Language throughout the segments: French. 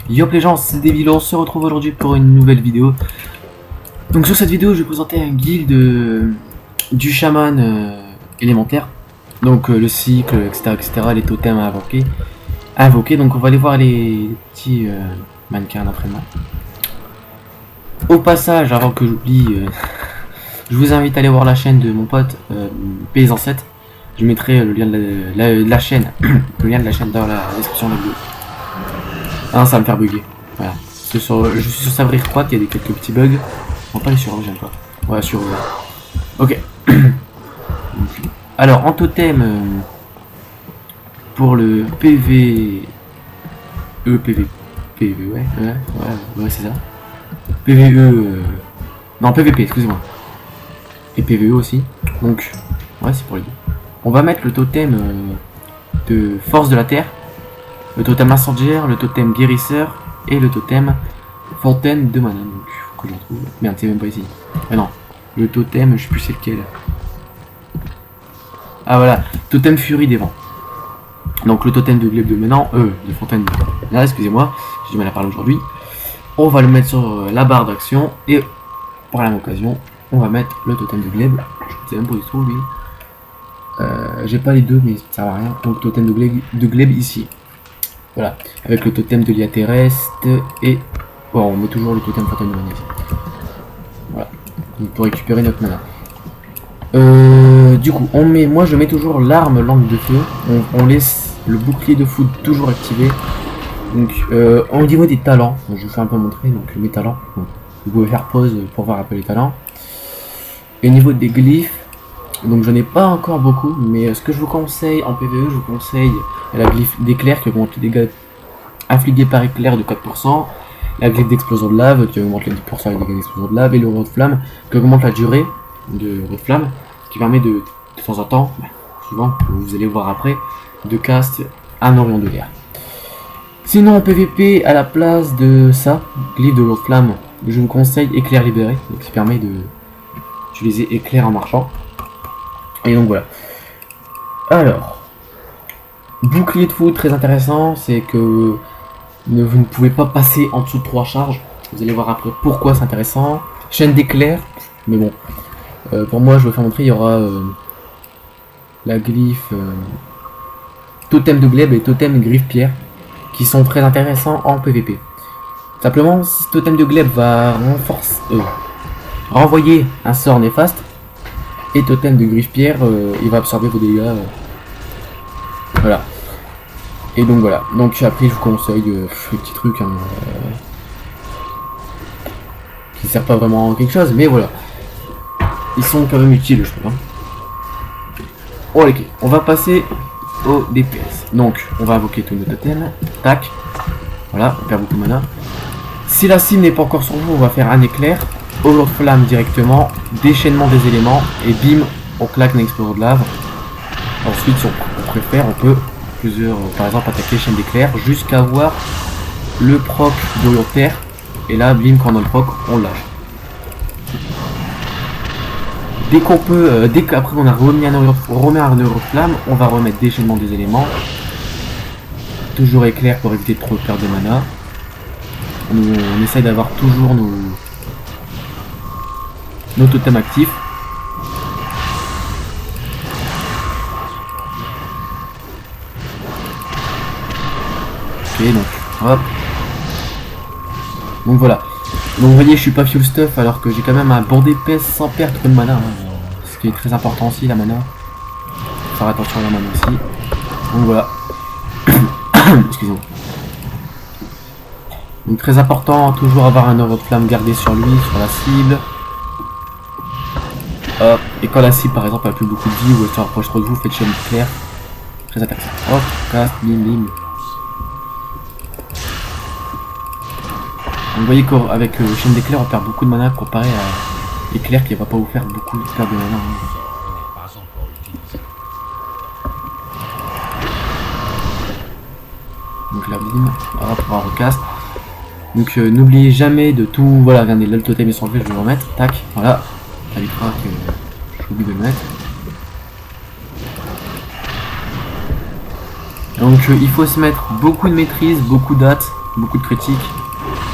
Yop les gens, c'est Devil, on se retrouve aujourd'hui pour une nouvelle vidéo. Donc sur cette vidéo, je vais présenter un guild du chaman élémentaire. Donc le cycle, etc., les totems à invoquer. Donc on va aller voir les petits mannequins d'entraînement. Au passage, avant que j'oublie, je vous invite à aller voir la chaîne de mon pote Paysan 7. Je mettrai le lien de la chaîne, le lien de la chaîne dans la description de la vidéo. Ah, ça va me faire bugger. Voilà. Je suis sur Savrir 3, il y a quelques petits bugs. On va pas aller sur eux, j'aime pas. Ouais, sur eux. Ok. Alors, en totem, pour le PV, ouais, c'est ça. PVE, non, PVP, excusez-moi. Et PVE aussi. Donc, ouais, c'est pour les deux. On va mettre le totem de force de la terre, le totem incendiaire, le totem guérisseur et le totem fontaine de mana. Donc, faut que je retrouve. Merde, c'est même pas ici. Ah non, le totem, je sais plus c'est lequel. Ah voilà, totem furie des vents. Donc le totem de glaive de maintenant, de fontaine de mana, excusez-moi, j'ai du mal à parler aujourd'hui. On va le mettre sur la barre d'action et pour la même occasion, on va mettre le totem de glaive. Je sais même pas où il se trouve lui. J'ai pas les deux, mais ça sert à rien. Donc totem de glaive ici. Voilà, avec le totem de l'IA terrestre et bon, on met toujours le totem fontaine de mana ici. Voilà, donc pour récupérer notre mana. Du coup, moi je mets toujours l'arme langue de feu. On laisse le bouclier de foudre toujours activé. Donc, au niveau des talents, je vous fais un peu montrer donc mes talents. Donc, vous pouvez faire pause pour voir un peu les talents. Et au niveau des glyphes, donc je n'ai pas encore beaucoup, mais ce que je vous conseille en PvE, je vous conseille la glyphe d'éclair qui augmente les dégâts infligés par éclair de 4%, la glyphe d'explosion de lave qui augmente les 10% des dégâts d'explosion de lave, et le roi de flamme qui augmente la durée de roi de flamme, qui permet de temps en temps, souvent, vous allez voir après, de cast un orion de l'air. Sinon en PvP, à la place de ça, glyphe de l'eau de flamme, je vous conseille éclair libéré, donc qui permet de utiliser éclair en marchant. Et donc voilà. Alors, bouclier de foudre, très intéressant, c'est que vous ne pouvez pas passer en dessous de 3 charges. Vous allez voir après pourquoi c'est intéressant. Chaîne d'éclair, mais bon, pour moi je vais vous faire montrer, il y aura la glyphe totem de glaive et totem griffe pierre, qui sont très intéressants en PvP. Simplement, si totem de glaive va renvoyer un sort néfaste, et totem de griffe pierre, il va absorber vos dégâts. Voilà. Et donc voilà. Donc après, je vous conseille des petits trucs hein, qui servent pas vraiment à quelque chose, mais voilà. Ils sont quand même utiles, je trouve. Hein. Oh, ok. On va passer au DPS. Donc, on va invoquer tous nos totems. Tac. Voilà, on perd beaucoup de mana. Si la cible n'est pas encore sur vous, on va faire un éclair. Holo de flamme directement, déchaînement des éléments, et bim, on claque une explosion de lave. Ensuite, si on préfère, on peut par exemple attaquer chaîne d'éclair jusqu'à avoir le proc d'Orion de terre. Et là, bim, quand on a le proc, on lâche. Dès qu'on peut, dès qu'après on a remis un Orion de flamme, on va remettre déchaînement des éléments. Toujours éclair pour éviter de trop perdre de mana. On essaye d'avoir toujours nos totems actifs. Ok, donc hop. Donc voilà. Donc vous voyez, je suis pas full stuff alors que j'ai quand même un bon DPS sans perdre de mana. Hein. Ce qui est très important aussi, la mana. Faire attention à la mana aussi. Donc voilà. Excusez-moi. Donc très important, toujours avoir un euro de flamme gardé sur lui, sur la cible. Hop, et quand la cible par exemple a plus beaucoup de vie ou elle se rapproche trop de vous, faites chaîne d'éclair. Très intéressant. Hop, casse, bim bim. Donc vous voyez qu'avec chaîne d'éclair on perd beaucoup de mana comparé à éclair qui va pas vous faire beaucoup de perte de mana. Donc là bim, hop, on recast. Donc n'oubliez jamais de tout, voilà, regardez là le totem est sans je vais le remettre, tac, voilà. Ça évitera que j'oublie de le mettre. Donc il faut se mettre beaucoup de maîtrise, beaucoup d'hâte beaucoup de critiques,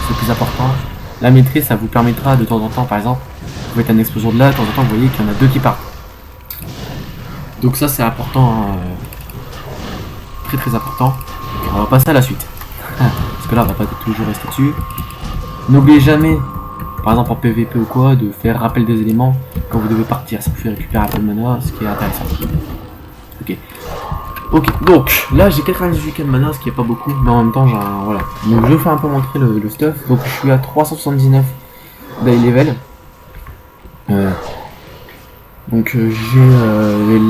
c'est le plus important. La maîtrise, ça vous permettra de temps en temps, par exemple, vous faites un explosion de là, de temps en temps, vous voyez qu'il y en a 2 qui partent. Donc ça, c'est important, très très important. On va passer à la suite. Parce que là, on va pas toujours rester dessus. N'oubliez jamais, par exemple en PVP ou quoi, de faire rappel des éléments quand vous devez partir. Ça vous fait récupérer un peu de mana, ce qui est intéressant. Ok. Ok, donc là j'ai 98 de mana, ce qui est pas beaucoup, mais en même temps j'ai un... Voilà. Donc je vais faire un peu montrer le stuff. Donc je suis à 379 d'high level. Donc j'ai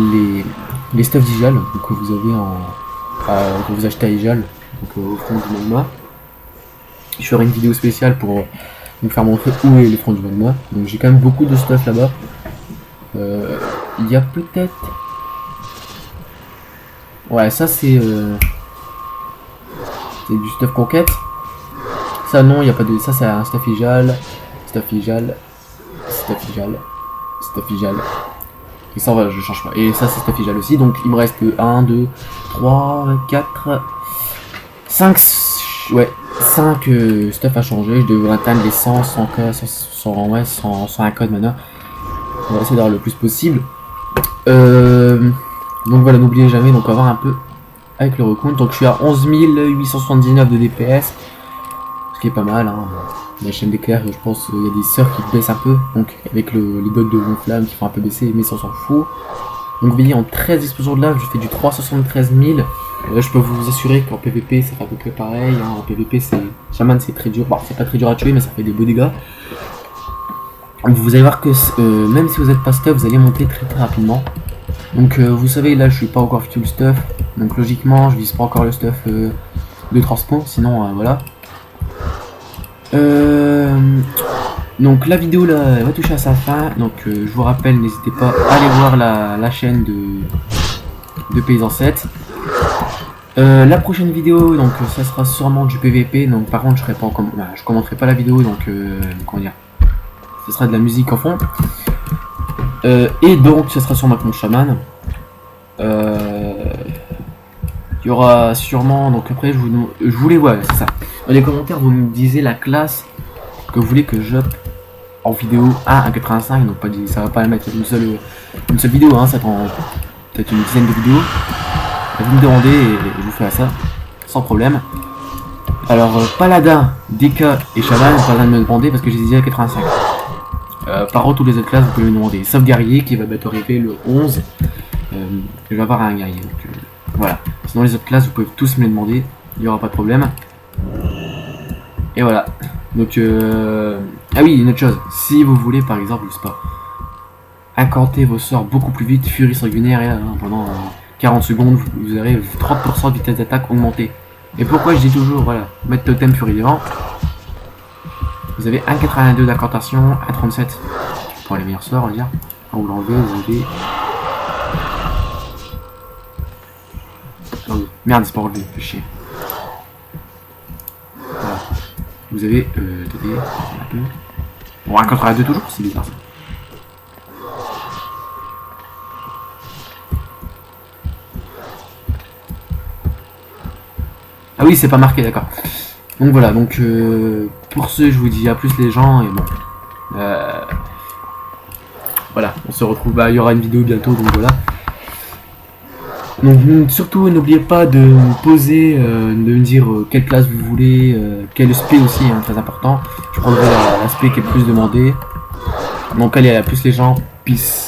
les stuff d'Ijal que vous avez que vous achetez à Ijal, donc au front du magma. Je ferai une vidéo spéciale pour vous faire montrer où est le front du magma. Donc j'ai quand même beaucoup de stuff là-bas. Il y a peut-être... Ouais, ça c'est du stuff conquête. Ça non, il n'y a pas de... Ça c'est un stuff Ijal. Stuff Ijal. Stuff Ijal. Stuff Ijal. Et ça, voilà, je change pas. Et ça, c'est stuff Ijal aussi. Donc, il me reste 1, 2, 3, 4, 5... Ouais, 5 stuff à changer. Je devrais atteindre les 100, 100k, 101 codes mana. On va essayer d'avoir le plus possible. Donc voilà, n'oubliez jamais, donc on va voir un peu avec le recompte. Donc je suis à 11 879 de DPS. Ce qui est pas mal, hein. La chaîne d'éclair, je pense qu'il y a des sœurs qui baissent un peu, donc avec les bugs de gonflamme qui font un peu baisser, mais ça on s'en fout. Donc vous voyez, en 13 explosions de lave, je fais du 373 000. Là, je peux vous assurer qu'en PVP, ça fait à peu près pareil, hein. En PVP, Shaman, c'est très dur. Bon, c'est pas très dur à tuer, mais ça fait des beaux dégâts. Donc, vous allez voir que même si vous n'êtes pas stuff, vous allez monter très très rapidement. Donc vous savez, là je suis pas encore full stuff, donc logiquement je vise pas encore le stuff de transport, sinon voilà. Donc la vidéo là elle va toucher à sa fin, donc je vous rappelle, n'hésitez pas à aller voir la chaîne de Paysan 7. La prochaine vidéo, donc ça sera sûrement du PVP, donc par contre je serai pas je commenterai pas la vidéo, donc comment dire, ce sera de la musique en fond. Et donc ce sera sur ma compte Shaman. Il y aura sûrement, donc après je voulais, ouais c'est ça. Dans les commentaires vous me disiez la classe que vous voulez que j'up en vidéo à 1.85, donc pas dit, ça va pas mettre une seule vidéo, hein, ça prend peut-être une dizaine de vidéos. Vous me demandez et je vous ferai ça sans problème. Alors Paladin, DK et Shaman, pas besoin de me demander parce que j'ai dit à 85. Par contre, toutes les autres classes, vous pouvez me demander. Sauf guerrier qui va bientôt arriver le 11. Je vais avoir un guerrier. Donc, voilà. Sinon, les autres classes, vous pouvez tous me les demander. Il n'y aura pas de problème. Et voilà. Donc, ah oui, une autre chose. Si vous voulez, par exemple, je sais pas, incanter vos sorts beaucoup plus vite, furie sanguinaire, et là, hein, pendant 40 secondes, vous aurez 30% de vitesse d'attaque augmentée. Et pourquoi je dis toujours, voilà, mettre totem furie devant. Vous avez 1,82 d'incantation, 1,37 pour les meilleurs sorts, on va dire. Quand vous l'enlevez, vous avez... Oh, merde, c'est pas relevé, fait chier. Voilà. Vous avez... Bon, 1,82 toujours, c'est bizarre ça. Ah oui, c'est pas marqué, d'accord. Donc voilà, donc pour ce, je vous dis à plus les gens, et bon. Voilà, on se retrouve, il y aura une vidéo bientôt, donc voilà. Donc surtout, n'oubliez pas de me poser, de me dire quelle classe vous voulez, quel spé aussi, hein, très important. Je prendrai l'aspect qui est le plus demandé. Donc allez, à plus les gens, peace.